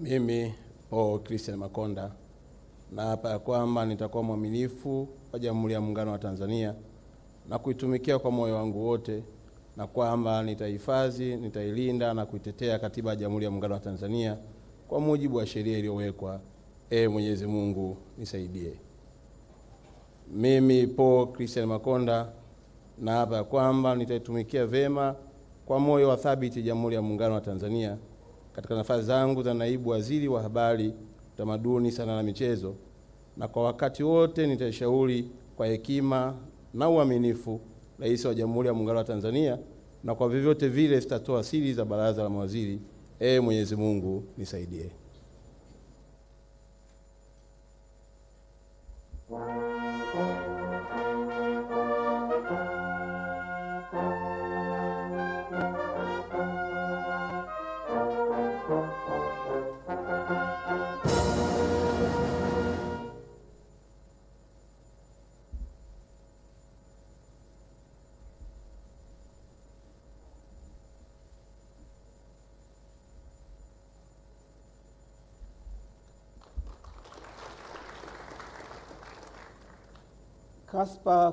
Mimi Paul Christian Makonda naapa ya kwamba nitakuwa mwaminifu kwa Jamhuri ya Muungano wa Tanzania na kuitumikia kwa moyo wangu wote, na kwamba nitahifadhi, nitailinda na kuitetea Katiba ya Jamhuri ya Muungano wa Tanzania kwa mujibu wa sheria iliyowekwa. Mwenyezi Mungu nisaidie. Mimi Paul Christian Makonda naapa ya kwamba nitaitumikia vema kwa moyo wa thabiti Jamhuri ya Muungano wa Tanzania katika nafasi zangu za naibu waziri wa habari, utamaduni, sanaa na michezo, na kwa wakati wote nitashauri kwa hekima na uaminifu Rais wa Jamhuri ya Muungano wa Tanzania, na kwa vyovyote vile sitatoa siri za baraza la mawaziri. Mwenyezi Mungu nisaidie. Kaspa